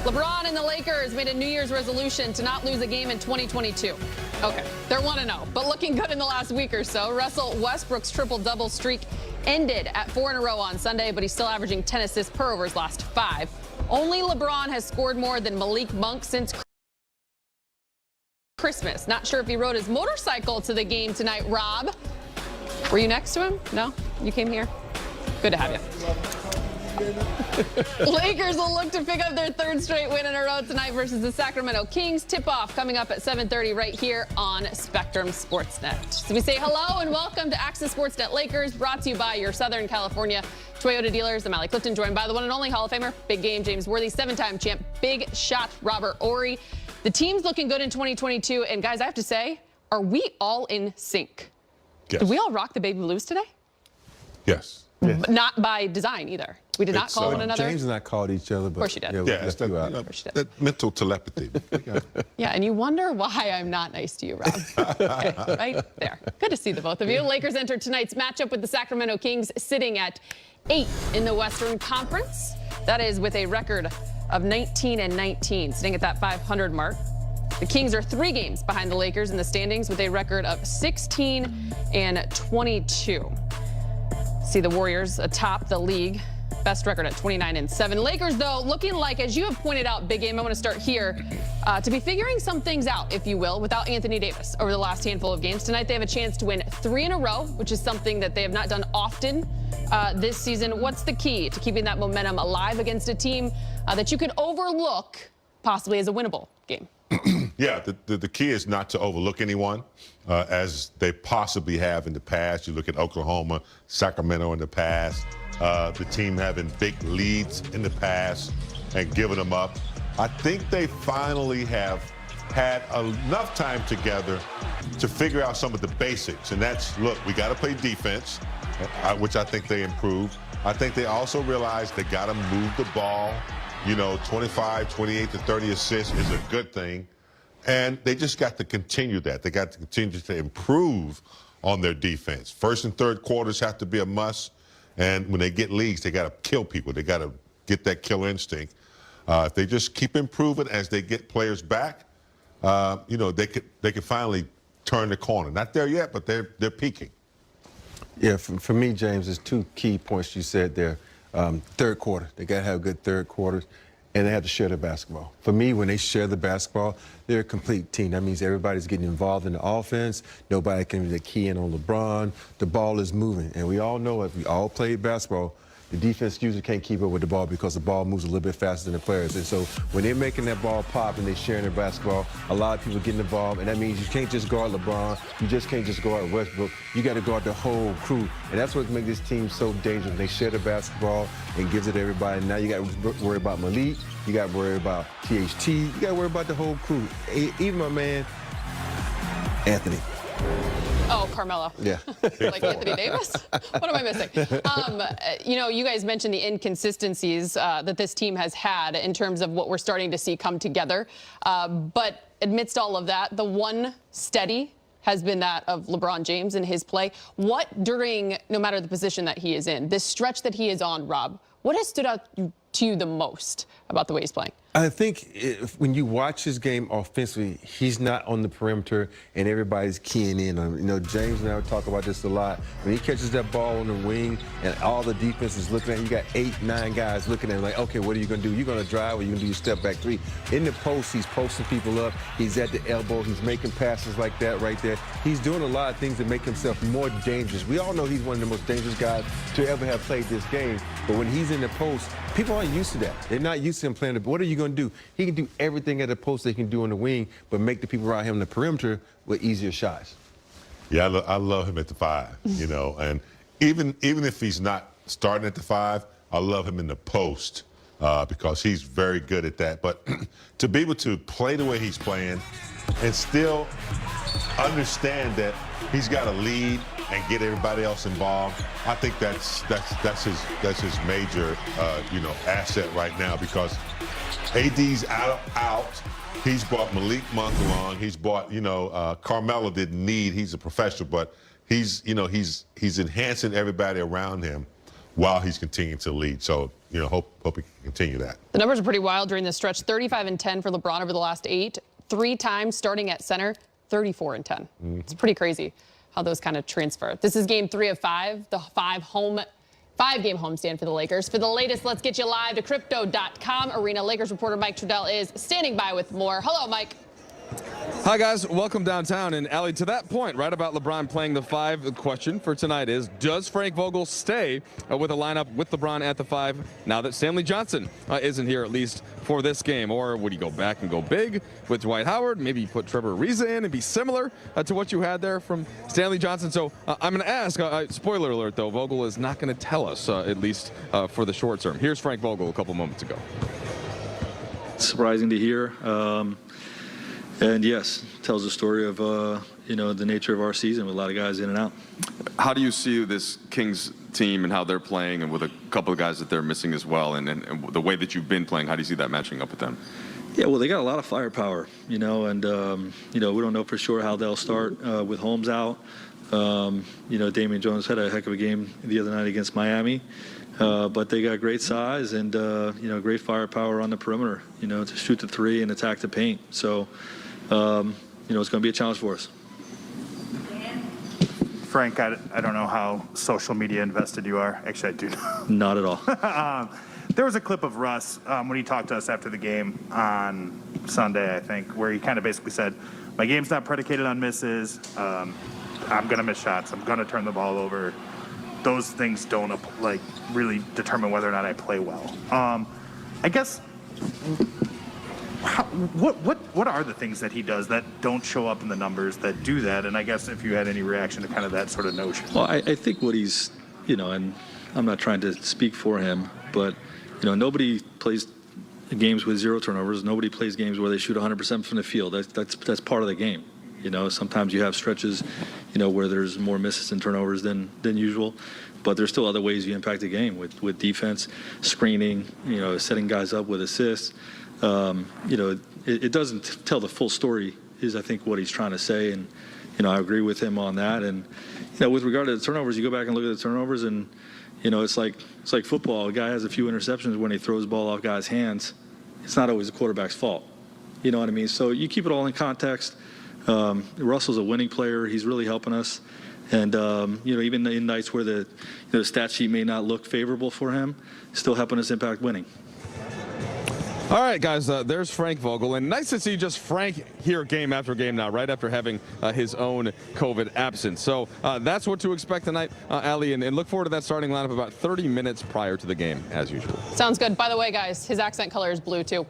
LeBron and the Lakers made a New Year's resolution to not lose a game in 2022. Okay, they're 1-0, but looking good in the last week or so. Russell Westbrook's triple-double streak ended at 4 in a row on Sunday, but he's still averaging 10 assists per over his last 5. Only LeBron has scored more than Malik Monk since Christmas. Not sure if he rode his motorcycle to the game tonight, Rob. Were you next to him? No? You came here? Good to have you. Lakers will look to pick up their 3rd straight win in a row tonight versus the Sacramento Kings. Tip-off coming up at 7:30 right here on Spectrum Sportsnet. So we say hello and welcome to Access Sportsnet Lakers, brought to you by your Southern California Toyota dealers. I'm Allie Clifton, joined by the one and only Hall of Famer, Big Game James Worthy, 7-time champ, Big Shot Robert Horry. The team's looking good in 2022, and guys, I have to say, are we all in sync? Yes. Did we all rock the baby blues today? Yes. But not by design either. We did not call one another. James and I called each other, but of course you did. Yeah, it's that mental telepathy. Yeah, and you wonder why I'm not nice to you, Rob. Okay, right there. Good to see the both of you. Lakers enter tonight's matchup with the Sacramento Kings, sitting at 8th in the Western Conference. That is with a record of 19-19, sitting at that 500 mark. The Kings are 3 games behind the Lakers in the standings with a record of 16-22. See the Warriors atop the league. Best record at 29-7. Lakers, though, looking like, as you have pointed out, Big Game, I want to start here, to be figuring some things out, if you will, without Anthony Davis over the last handful of games. Tonight they have a chance to win 3 in a row, which is something that they have not done often this season. What's the key to keeping that momentum alive against a team that you could overlook possibly as a winnable game? Yeah, the key is not to overlook anyone, as they possibly have in the past. You look at Oklahoma, Sacramento in the past, the team having big leads in the past and giving them up. I think they finally have had enough time together to figure out some of the basics, and that's, look, we got to play defense, which I think they improved. I think they also realized they got to move the ball. You know, 25, 28 to 30 assists is a good thing. And they just got to continue that. They got to continue to improve on their defense. First and third quarters have to be a must. And when they get leads, they got to kill people. They got to get that killer instinct. If they just keep improving as they get players back, you know, they could finally turn the corner. Not there yet, but they're peaking. Yeah, for me, James, there's 2 key points you said there. Third quarter, they got to have good third quarters, and they have to share the basketball. For me, when they share the basketball, they're a complete team. That means everybody's getting involved in the offense. Nobody can really key in on LeBron. The ball is moving, and we all know if we all played basketball, the defense usually can't keep up with the ball because the ball moves a little bit faster than the players. And so when they're making that ball pop and they're sharing their basketball, a lot of people getting involved, and that means you can't just guard LeBron. You just can't just guard Westbrook. You got to guard the whole crew. And that's what makes this team so dangerous. They share the basketball and gives it to everybody. Now you got to worry about Malik. You got to worry about THT. You got to worry about the whole crew. Even my man, Anthony. Oh, Carmelo. Yeah. Like Anthony Davis? What am I missing? You know, you guys mentioned the inconsistencies that this team has had in terms of what we're starting to see come together. But amidst all of that, the one steady has been that of LeBron James and his play. What during, no matter the position that he is in, this stretch that he is on, Rob, what has stood out to you the most about the way he's playing? I think when you watch his game offensively, he's not on the perimeter and everybody's keying in on him. You know, James and I talk about this a lot. When he catches that ball on the wing and all the defense is looking at him, you got 8, 9 guys looking at him like, okay, what are you going to do? You're going to drive or you're going to do your step back 3. In the post, he's posting people up. He's at the elbow. He's making passes like that right there. He's doing a lot of things to make himself more dangerous. We all know he's one of the most dangerous guys to ever have played this game. But when he's in the post, people aren't used to that. They're not used to him playing the, what are you going to do? He can do everything at the post that he can do on the wing, but make the people around him on the perimeter with easier shots. Yeah, I love him at the 5, you know, and even if he's not starting at the 5, I love him in the post because he's very good at that. But to be able to play the way he's playing and still understand that he's got to lead and get everybody else involved, I think that's his major you know, asset right now, because AD's out. He's brought Malik Monk along. He's brought, you know, Carmelo didn't need. He's a professional, but he's, you know, he's enhancing everybody around him. while he's continuing to lead. So, hope he can continue that. The numbers are pretty wild during this stretch. 35 and 10 for LeBron over the last 8. 3 times starting at center, 34 and 10. It's pretty crazy how those kind of transfer. This is game 3 of 5, the 5-game homestand for the Lakers. For the latest, let's get you live to Crypto.com arena. Lakers reporter Mike Trudell is standing by with more. Hello, Mike. Hi, guys. Welcome downtown. And, Allie, to that point, right about LeBron playing the 5, the question for tonight is, does Frank Vogel stay with a lineup with LeBron at the 5 now that Stanley Johnson isn't here, at least for this game? Or would he go back and go big with Dwight Howard, maybe put Trevor Ariza in and be similar to what you had there from Stanley Johnson? So I'm going to ask, spoiler alert, though, Vogel is not going to tell us, at least for the short term. Here's Frank Vogel a couple moments ago. Surprising to hear. And yes, tells the story of, the nature of our season with a lot of guys in and out. How do you see this Kings team and how they're playing, and with a couple of guys that they're missing as well, and the way that you've been playing, how do you see that matching up with them? Yeah, well, they got a lot of firepower, and, we don't know for sure how they'll start with Holmes out. Damian Jones had a heck of a game the other night against Miami. But they got great size and, great firepower on the perimeter, to shoot the 3 and attack the paint. So, it's going to be a challenge for us. Frank, I don't know how social media invested you are. Actually, I do. Not at all. There was a clip of Russ when he talked to us after the game on Sunday, I think, where he kind of basically said, my game's not predicated on misses. I'm going to miss shots. I'm going to turn the ball over. Those things don't really determine whether or not I play well. I guess what are the things that he does that don't show up in the numbers that do that? And I guess if you had any reaction to kind of that sort of notion. Well, I think what he's, and I'm not trying to speak for him, but nobody plays games with 0 turnovers. Nobody plays games where they shoot 100% from the field. That's part of the game. Sometimes you have stretches, where there's more misses and turnovers than usual, but there's still other ways you impact the game with defense, screening, setting guys up with assists. It doesn't tell the full story is, I think, what he's trying to say. And, I agree with him on that. And, with regard to the turnovers, you go back and look at the turnovers and, it's like football. A guy has a few interceptions when he throws the ball off guys' hands. It's not always the quarterback's fault. You know what I mean? So you keep it all in context. Russell's a winning player. He's really helping us. And, even in nights where the stat sheet may not look favorable for him, still helping us impact winning. All right, guys, there's Frank Vogel. And nice to see just Frank here game after game now, right after having his own COVID absence. So that's what to expect tonight, Allie, and look forward to that starting lineup about 30 minutes prior to the game, as usual. Sounds good. By the way, guys, his accent color is blue, too.